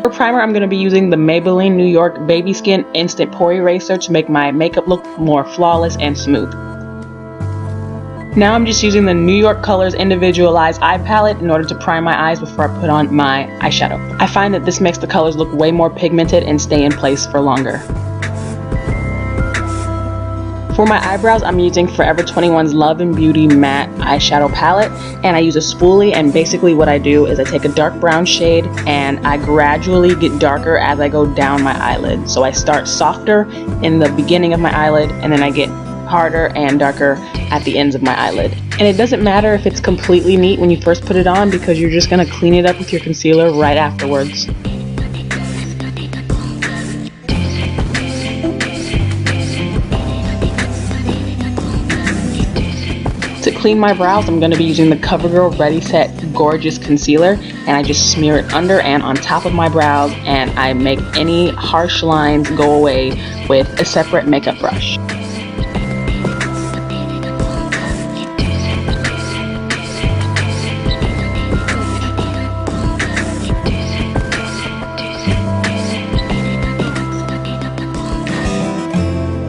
For primer, I'm going to be using the Maybelline New York Baby Skin Instant Pore Eraser to make my makeup look more flawless and smooth. Now I'm just using the New York Colors Individualized Eye Palette in order to prime my eyes before I put on my eyeshadow. I find that this makes the colors look way more pigmented and stay in place for longer. For my eyebrows, I'm using Forever 21's Love and Beauty Matte Eyeshadow Palette, and I use a spoolie, and basically what I do is I take a dark brown shade and I gradually get darker as I go down my eyelid. So I start softer in the beginning of my eyelid, and then I get harder and darker at the ends of my eyelid. And it doesn't matter if it's completely neat when you first put it on, because you're just going to clean it up with your concealer right afterwards. To clean my brows, I'm going to be using the CoverGirl Ready Set Gorgeous Concealer, and I just smear it under and on top of my brows, and I make any harsh lines go away with a separate makeup brush.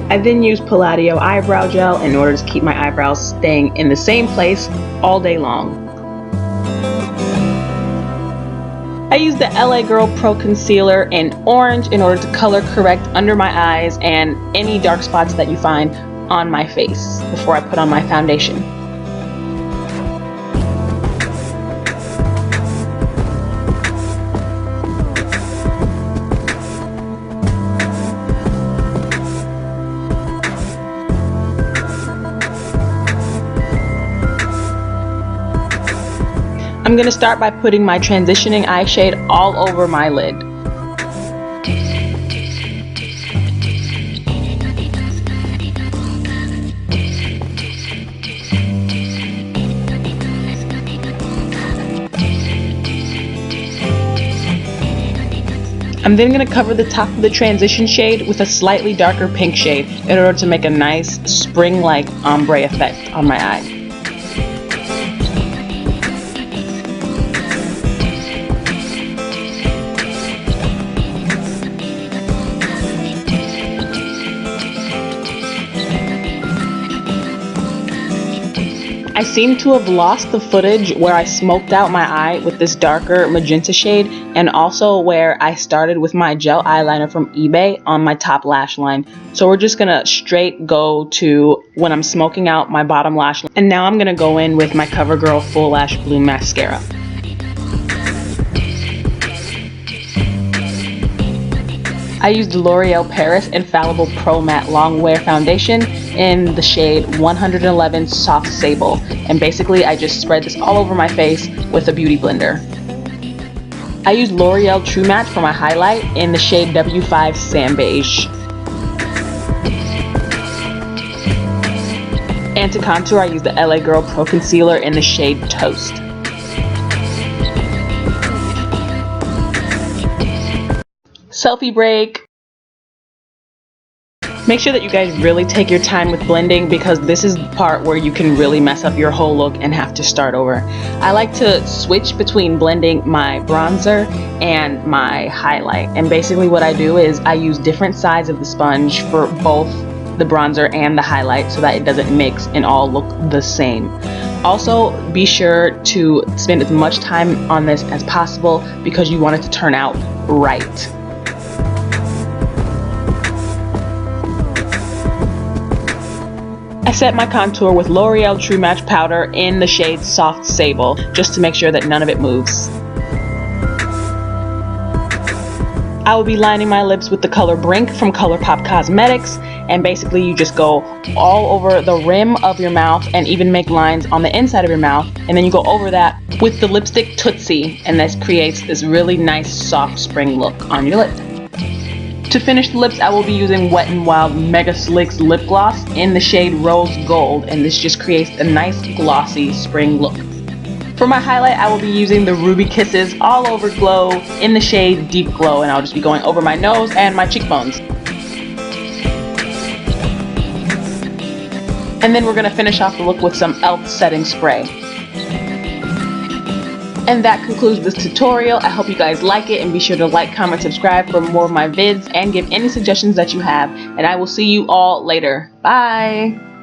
I then use Palladio eyebrow gel in order to keep my eyebrows staying in the same place all day long. I use the LA Girl Pro Concealer in orange in order to color correct under my eyes and any dark spots that you find on my face before I put on my foundation. I'm going to start by putting my transitioning eye shade all over my lid. I'm then going to cover the top of the transition shade with a slightly darker pink shade in order to make a nice spring-like ombre effect on my eye. I seem to have lost the footage where I smoked out my eye with this darker magenta shade, and also where I started with my gel eyeliner from eBay on my top lash line. So we're just gonna straight go to when I'm smoking out my bottom lash line. And now I'm gonna go in with my CoverGirl Full Lash Bloom Mascara. I used the Loreal Paris Infallible Pro Matte Long Wear Foundation in the shade 111 Soft Sable, and basically I just spread this all over my face with a beauty blender. I used L'Oreal True Match for my highlight in the shade W5 Sand Beige. And to contour, I used the LA Girl Pro Concealer in the shade Toast. Selfie break. Make sure that you guys really take your time with blending, because this is the part where you can really mess up your whole look and have to start over. I like to switch between blending my bronzer and my highlight, and basically what I do is I use different sides of the sponge for both the bronzer and the highlight so that it doesn't mix and all look the same. Also, be sure to spend as much time on this as possible because you want it to turn out right. I set my contour with L'Oreal True Match powder in the shade Soft Sable, just to make sure that none of it moves. I will be lining my lips with the color Brink from Coloupop Cosmetics, and basically you just go all over the rim of your mouth and even make lines on the inside of your mouth, and then you go over that with the lipstick Tootsie, and this creates this really nice soft spring look on your lip. To finish the lips, I will be using Wet n Wild Megaslicks lip gloss in the shade Rose Gold, and this just creates a nice glossy spring look. For my highlight, I will be using the Ruby Kisses All Over Glow in the shade Deep Glow, and I'll just be going over my nose and my cheekbones. And then we're going to finish off the look with some e.l.f. setting spray. And that concludes this tutorial. I hope you guys like it, and be sure to like, comment, subscribe for more of my vids, and give any suggestions that you have. And I will see you all later. Bye!